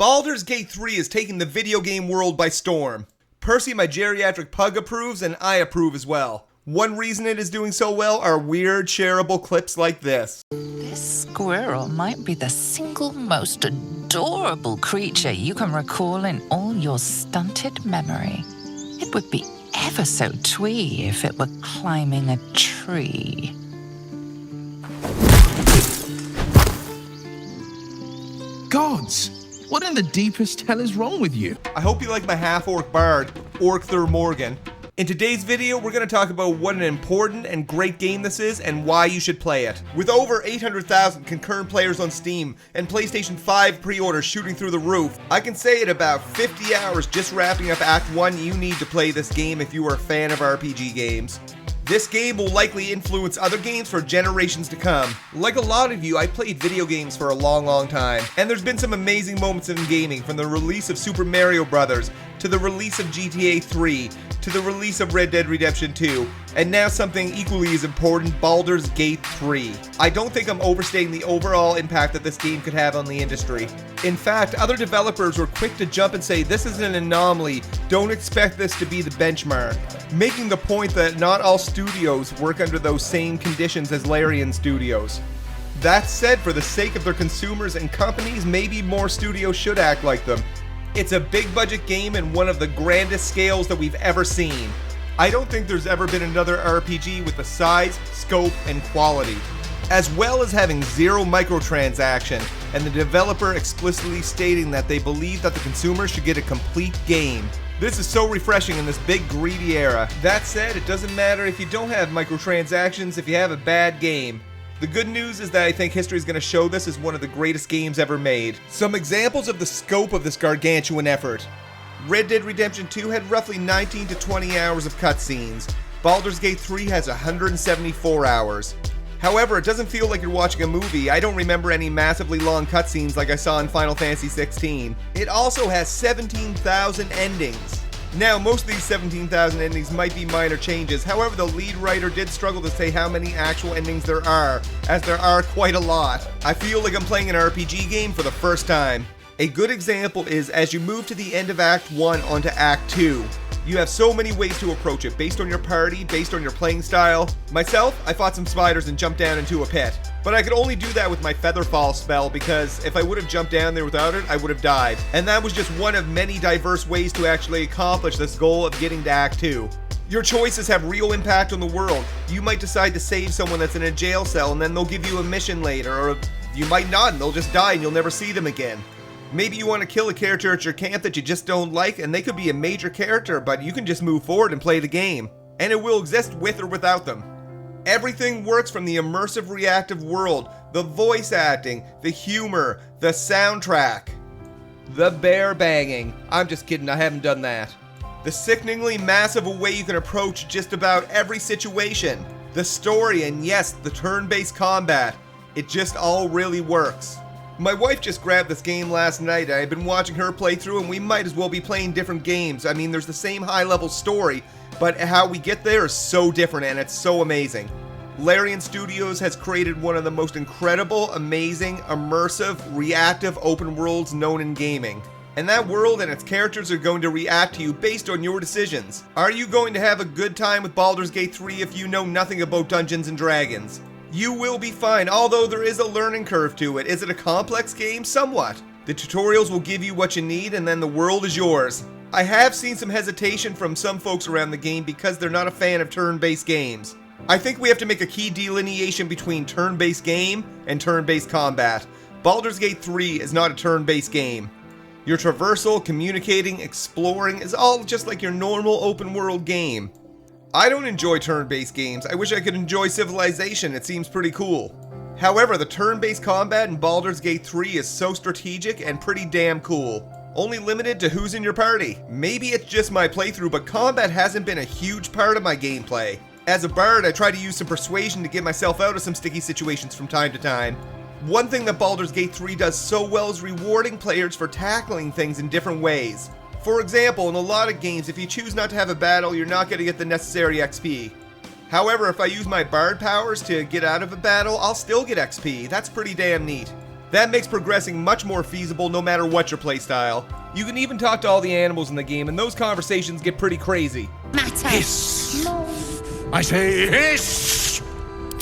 Baldur's Gate 3 is taking the video game world by storm. Percy, my geriatric pug, approves, and I approve as well. One reason it is doing so well are weird, shareable clips like this. This squirrel might be the single most adorable creature you can recall in all your stunted memory. It would be ever so twee if it were climbing a tree. Gods! What in the deepest hell is wrong with you? I hope you like my half-orc bard, Orcthur Morgan. In today's video, we're going to talk about what an important and great game this is and why you should play it. With over 800,000 concurrent players on Steam and PlayStation 5 pre-orders shooting through the roof, I can say in about 50 hours just wrapping up Act 1 you need to play this game if you are a fan of RPG games. This game will likely influence other games for generations to come. Like a lot of you, I played video games for a long time, and there's been some amazing moments in gaming, from the release of Super Mario Bros. To the release of GTA 3, to the release of Red Dead Redemption 2, and now something equally as important, Baldur's Gate 3. I don't think I'm overstating the overall impact that this game could have on the industry. In fact, other developers were quick to jump and say this is an anomaly, don't expect this to be the benchmark, making the point that not all studios work under those same conditions as Larian Studios. That said, for the sake of their consumers and companies, maybe more studios should act like them. It's a big budget game and one of the grandest scales that we've ever seen. I don't think there's ever been another RPG with the size, scope, and quality, as well as having zero microtransaction, and the developer explicitly stating that they believe that the consumer should get a complete game. This is so refreshing in this big greedy era. That said, it doesn't matter if you don't have microtransactions if you have a bad game. The good news is that I think history is going to show this as one of the greatest games ever made. Some examples of the scope of this gargantuan effort. Red Dead Redemption 2 had roughly 19 to 20 hours of cutscenes. Baldur's Gate 3 has 174 hours. However, it doesn't feel like you're watching a movie. I don't remember any massively long cutscenes like I saw in Final Fantasy 16. It also has 17,000 endings. Now, most of these 17,000 endings might be minor changes. However, the lead writer did struggle to say how many actual endings there are, as there are quite a lot. I feel like I'm playing an RPG game for the first time. A good example is as you move to the end of Act 1 onto Act 2. You have so many ways to approach it, based on your party, based on your playing style. Myself, I fought some spiders and jumped down into a pit. But I could only do that with my Featherfall spell, because if I would have jumped down there without it, I would have died. And that was just one of many diverse ways to actually accomplish this goal of getting to Act 2. Your choices have real impact on the world. You might decide to save someone that's in a jail cell and then they'll give you a mission later, or you might not and they'll just die and you'll never see them again. Maybe you want to kill a character at your camp that you just don't like, and they could be a major character, but you can just move forward and play the game. And it will exist with or without them. Everything works, from the immersive reactive world, the voice acting, the humor, the soundtrack, the bear banging. I'm just kidding, I haven't done that. The sickeningly massive way you can approach just about every situation. The story, and yes, the turn-based combat. It just all really works. My wife just grabbed this game last night. I've been watching her play through, and we might as well be playing different games. I mean, there's the same high-level story, but how we get there is so different, and it's so amazing. Larian Studios has created one of the most incredible, amazing, immersive, reactive open worlds known in gaming. And that world and its characters are going to react to you based on your decisions. Are you going to have a good time with Baldur's Gate 3 if you know nothing about Dungeons and Dragons? You will be fine, although there is a learning curve to it. Is it a complex game? Somewhat. The tutorials will give you what you need, and then the world is yours. I have seen some hesitation from some folks around the game because they're not a fan of turn-based games. I think we have to make a key delineation between turn-based game and turn-based combat. Baldur's Gate 3 is not a turn-based game. Your traversal, communicating, exploring is all just like your normal open-world game. I don't enjoy turn-based games. I wish I could enjoy Civilization. It seems pretty cool. However, the turn-based combat in Baldur's Gate 3 is so strategic and pretty damn cool. Only limited to who's in your party. Maybe it's just my playthrough, but combat hasn't been a huge part of my gameplay. As a bard, I try to use some persuasion to get myself out of some sticky situations from time to time. One thing that Baldur's Gate 3 does so well is rewarding players for tackling things in different ways. For example, in a lot of games, if you choose not to have a battle, you're not going to get the necessary XP. However, if I use my bard powers to get out of a battle, I'll still get XP. That's pretty damn neat. That makes progressing much more feasible no matter what your playstyle. You can even talk to all the animals in the game, and those conversations get pretty crazy. Hiss! I say hiss!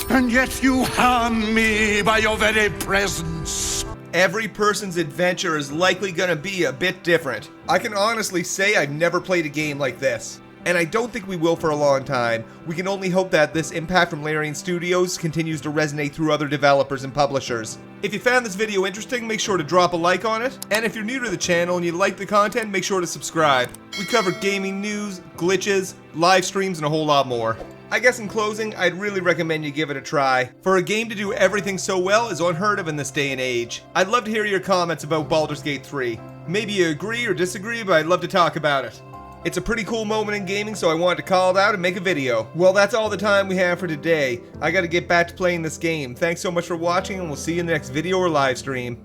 And yet you harm me by your very presence. Every person's adventure is likely gonna be a bit different. I can honestly say I've never played a game like this. And I don't think we will for a long time. We can only hope that this impact from Larian Studios continues to resonate through other developers and publishers. If you found this video interesting, make sure to drop a like on it. And if you're new to the channel and you like the content, make sure to subscribe. We cover gaming news, glitches, live streams, and a whole lot more. I guess in closing, I'd really recommend you give it a try. For a game to do everything so well is unheard of in this day and age. I'd love to hear your comments about Baldur's Gate 3. Maybe you agree or disagree, but I'd love to talk about it. It's a pretty cool moment in gaming, so I wanted to call it out and make a video. Well, that's all the time we have for today. I gotta get back to playing this game. Thanks so much for watching, and we'll see you in the next video or live stream.